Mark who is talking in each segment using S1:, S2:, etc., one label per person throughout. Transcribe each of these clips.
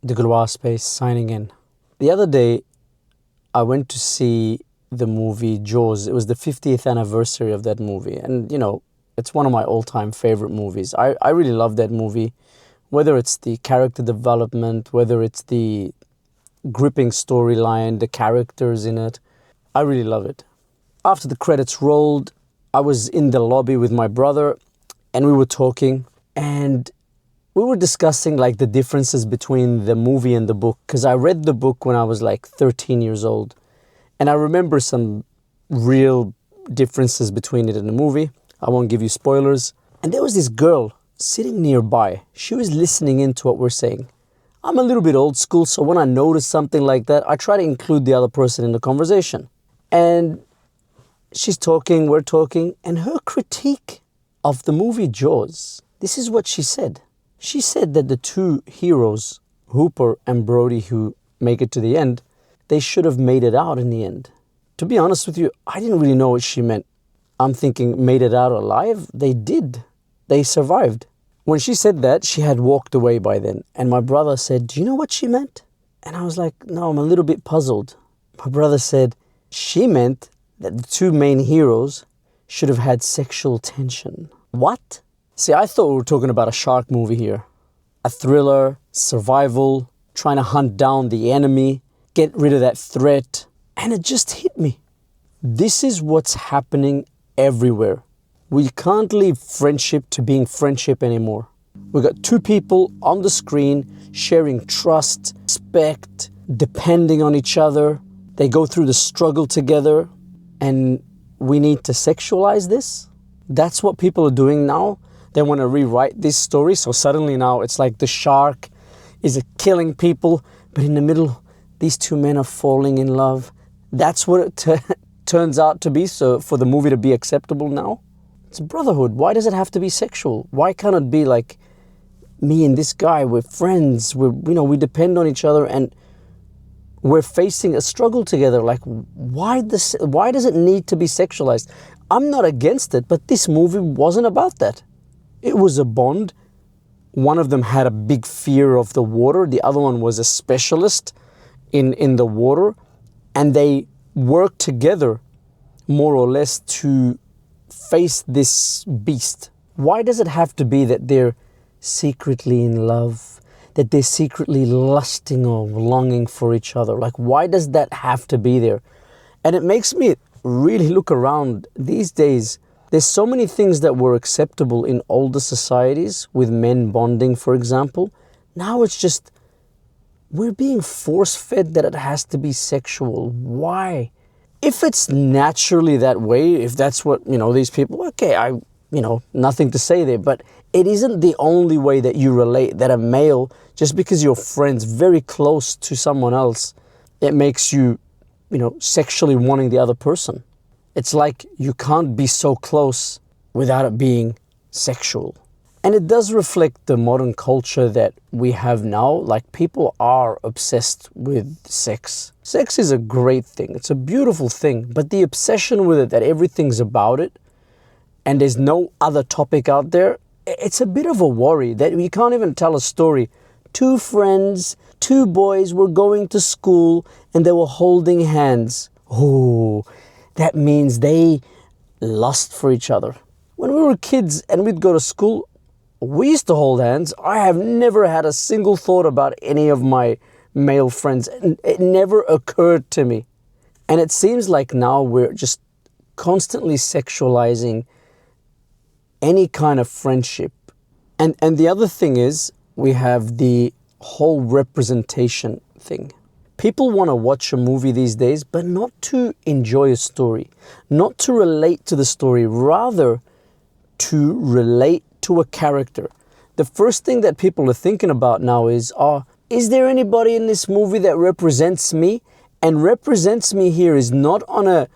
S1: DegloireSpace signing in. The other day, I went to see the movie Jaws. It was the 50th anniversary of that movie. And, it's one of my all-time favorite movies. I really love that movie. Whether it's the character development, whether it's the gripping storyline, the characters in it. I really love it. After the credits rolled, I was in the lobby with my brother and we were talking and we were discussing like the differences between the movie and the book, because I read the book when I was like 13 years old and I remember some real differences between it and the movie. I won't give you spoilers. And there was this girl sitting nearby. She was listening into what we're saying. I'm a little bit old school, so when I notice something like that, I try to include the other person in the conversation. And she's talking, we're talking, and her critique of the movie Jaws, this is what she said. She said that the two heroes, Hooper and Brody, who make it to the end, they should have made it out in the end. To be honest with you, I didn't really know what she meant. I'm thinking, made it out alive? They did. They survived. When she said that, she had walked away by then. And my brother said, do you know what she meant? And I was like, no, I'm a little bit puzzled. My brother said, she meant that the two main heroes should have had sexual tension. What? See, I thought we were talking about a shark movie here. A thriller, survival, trying to hunt down the enemy, get rid of that threat. And it just hit me. This is what's happening everywhere. We can't leave friendship to being friendship anymore. We've got two people on the screen sharing trust, respect, depending on each other. They go through the struggle together and we need to sexualize this. That's what people are doing now. They want to rewrite this story. So suddenly now it's like the shark is killing people, but in the middle, these two men are falling in love. That's what it turns out to be. So for the movie to be acceptable now. It's Brotherhood. Why does it have to be sexual? Why can't it be like me and this guy? We're friends. We depend on each other and we're facing a struggle together. Like, why does it need to be sexualized? I'm not against it, but this movie wasn't about that. It was a bond. One of them had a big fear of the water. The other one was a specialist in the water, and they worked together more or less to face this beast. Why does it have to be that they're secretly in love, that they're secretly lusting or longing for each other? Like, why does that have to be there? And it makes me really look around these days. There's so many things that were acceptable in older societies with men bonding, for example. Now it's just, we're being force-fed that it has to be sexual. Why? If it's naturally that way, if that's what, these people, okay, nothing to say there. But it isn't the only way that you relate, that a male, just because you're friends very close to someone else, it makes you, sexually wanting the other person. It's like you can't be so close without it being sexual. And it does reflect the modern culture that we have now. Like, people are obsessed with sex. Sex is a great thing. It's a beautiful thing. But the obsession with it, that everything's about it, and there's no other topic out there, it's a bit of a worry that you can't even tell a story. Two friends, two boys were going to school and they were holding hands. Oh, that means they lust for each other. When we were kids and we'd go to school, we used to hold hands. I have never had a single thought about any of my male friends. It never occurred to me. And it seems like now we're just constantly sexualizing any kind of friendship. And the other thing is, we have the whole representation thing. People want to watch a movie these days, but not to enjoy a story, not to relate to the story, rather to relate to a character. The first thing that people are thinking about now is there anybody in this movie that represents me? And represents me here is not on a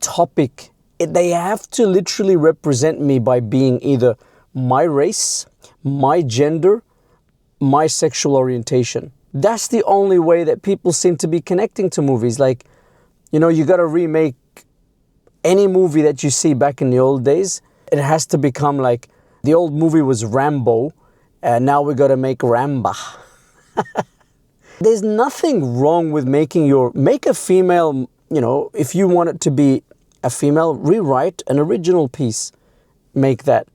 S1: topic. They have to literally represent me by being either my race, my gender, my sexual orientation. That's the only way that people seem to be connecting to movies. Like, you got to remake any movie that you see back in the old days. It has to become like, the old movie was Rambo, and now we got to make Ramba. There's nothing wrong with make a female, if you want it to be a female, rewrite an original piece. Make that.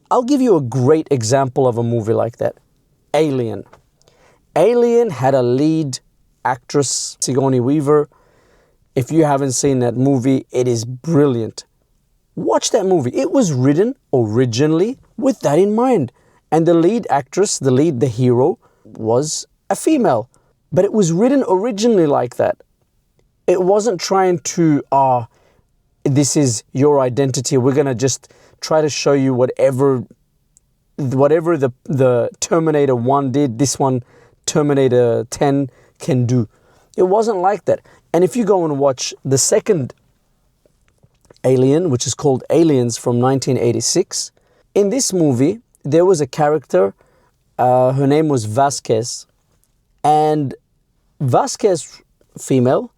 S1: I'll give you a great example of a movie like that. Alien. Alien had a lead actress, Sigourney Weaver. If you haven't seen that movie, it is brilliant. Watch that movie. It was written originally with that in mind. And the lead actress, the hero, was a female. But it was written originally like that. It wasn't trying to, this is your identity. We're going to just try to show you whatever the Terminator 1 did, this one, Terminator 10, can do. It wasn't like that. And if you go and watch the second Alien, which is called Aliens from 1986, in this movie, there was a character, her name was Vasquez. And Vasquez, female,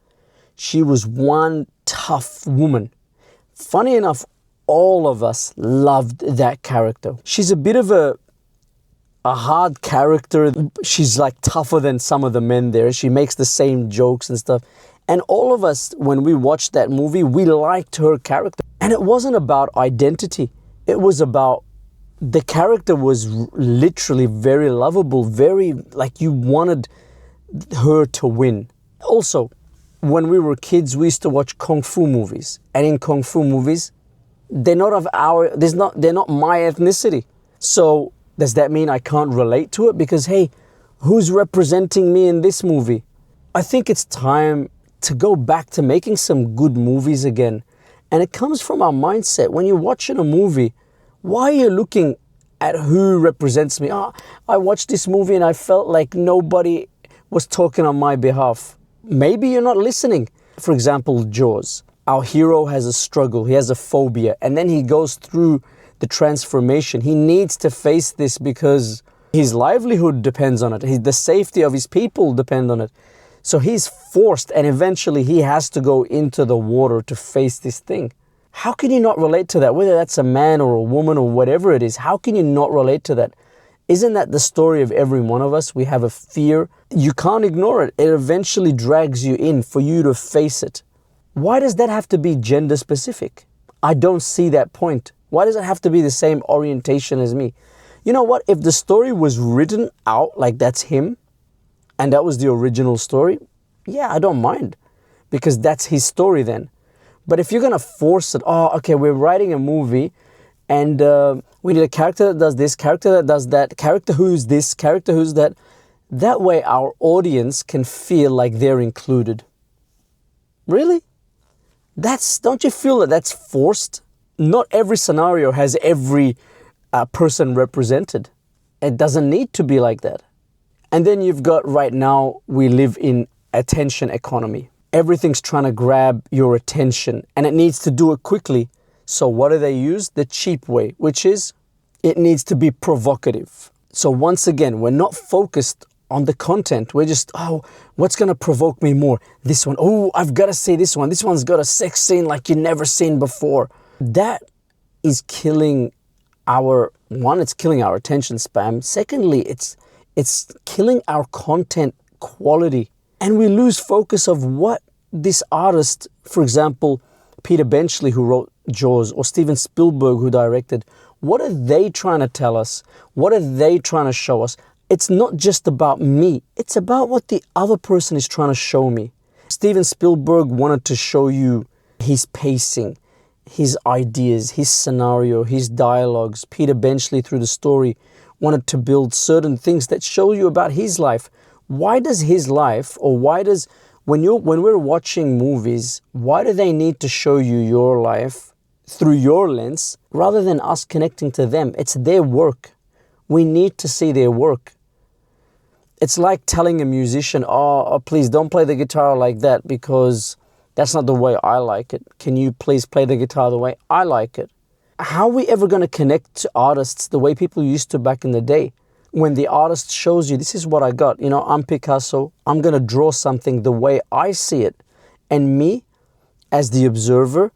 S1: she was one tough woman. Funny enough, all of us loved that character. She's a bit of a hard character. She's like tougher than some of the men there. She makes the same jokes and stuff. And all of us, when we watched that movie, we liked her character. And it wasn't about identity. It was about the character was literally very lovable, very like you wanted her to win. Also, when we were kids, we used to watch Kung Fu movies. And in Kung Fu movies, they're not my ethnicity. So does that mean I can't relate to it? Because, hey, who's representing me in this movie? I think it's time to go back to making some good movies again. And it comes from our mindset. When you're watching a movie, why are you looking at who represents me? I watched this movie and I felt like nobody was talking on my behalf. Maybe you're not listening. For example, Jaws. Our hero has a struggle. He has a phobia. And then he goes through the transformation. He needs to face this because his livelihood depends on it. The safety of his people depend on it. So he's forced, and eventually he has to go into the water to face this thing. How can you not relate to that? Whether that's a man or a woman or whatever it is, how can you not relate to that? Isn't that the story of every one of us? We have a fear. You can't ignore it. It eventually drags you in for you to face it. Why does that have to be gender specific? I don't see that point. Why does it have to be the same orientation as me? You know what? If the story was written out like that's him, and that was the original story, yeah, I don't mind. Because that's his story then. But if you're going to force it, okay, we're writing a movie, and we need a character that does this, character that does that, character who's this, character who's that. That way our audience can feel like they're included. Really? Don't you feel that that's forced? Not every scenario has every person represented. It doesn't need to be like that. And then you've got, right now, we live in attention economy. Everything's trying to grab your attention, and it needs to do it quickly. So what do they use? The cheap way, which is it needs to be provocative. So once again, we're not focused on the content. We're just, what's going to provoke me more? This one. I've got to say this one. This one's got a sex scene like you've never seen before. That is killing it's killing our attention span. Secondly, it's killing our content quality. And we lose focus of what this artist, for example, Peter Benchley, who wrote Jaws, or Steven Spielberg, who directed, what are they trying to tell us? What are they trying to show us? It's not just about me. It's about what the other person is trying to show me. Steven Spielberg wanted to show you his pacing, his ideas, his scenario, his dialogues. Peter Benchley, through the story, wanted to build certain things that show you about his life. Why does his life, or when we're watching movies, why do they need to show you your life through your lens rather than us connecting to them? It's their work. We need to see their work. It's like telling a musician, please don't play the guitar like that because that's not the way I like it. Can you please play the guitar the way I like it? How are we ever going to connect to artists the way people used to back in the day? When the artist shows you, this is what I got. I'm Picasso. I'm going to draw something the way I see it. And me, as the observer,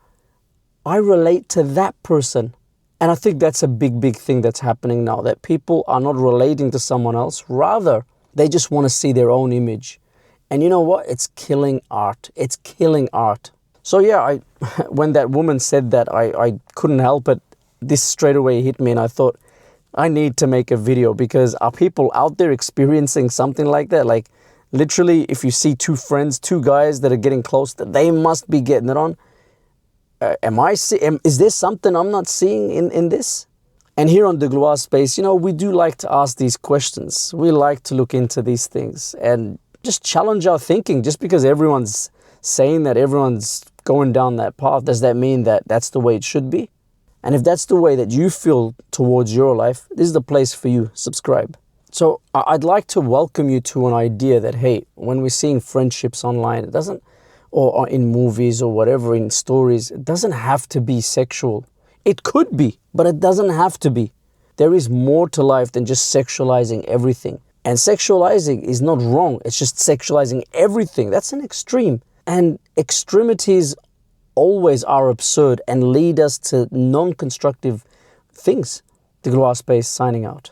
S1: I relate to that person. And I think that's a big, big thing that's happening now, that people are not relating to someone else. Rather, They just want to see their own image. And you know what? It's killing art. It's killing art. So yeah, when that woman said that, I couldn't help it. This straight away hit me, and I thought, I need to make a video, because are people out there experiencing something like that? Like, literally, if you see two friends, two guys that are getting close, they must be getting it on. Is there something I'm not seeing in this? And here on DegloireSpace, you know, we do like to ask these questions. We like to look into these things and just challenge our thinking. Just because everyone's saying that, everyone's going down that path, does that mean that that's the way it should be? And if that's the way that you feel towards your life, this is the place for you. Subscribe. So I'd like to welcome you to an idea that, hey, when we're seeing friendships online, it doesn't, or in movies or whatever, in stories, it doesn't have to be sexual. It could be, but it doesn't have to be. There is more to life than just sexualizing everything. And sexualizing is not wrong. It's just sexualizing everything. That's an extreme. And extremities always are absurd and lead us to non-constructive things. DegloireSpace signing out.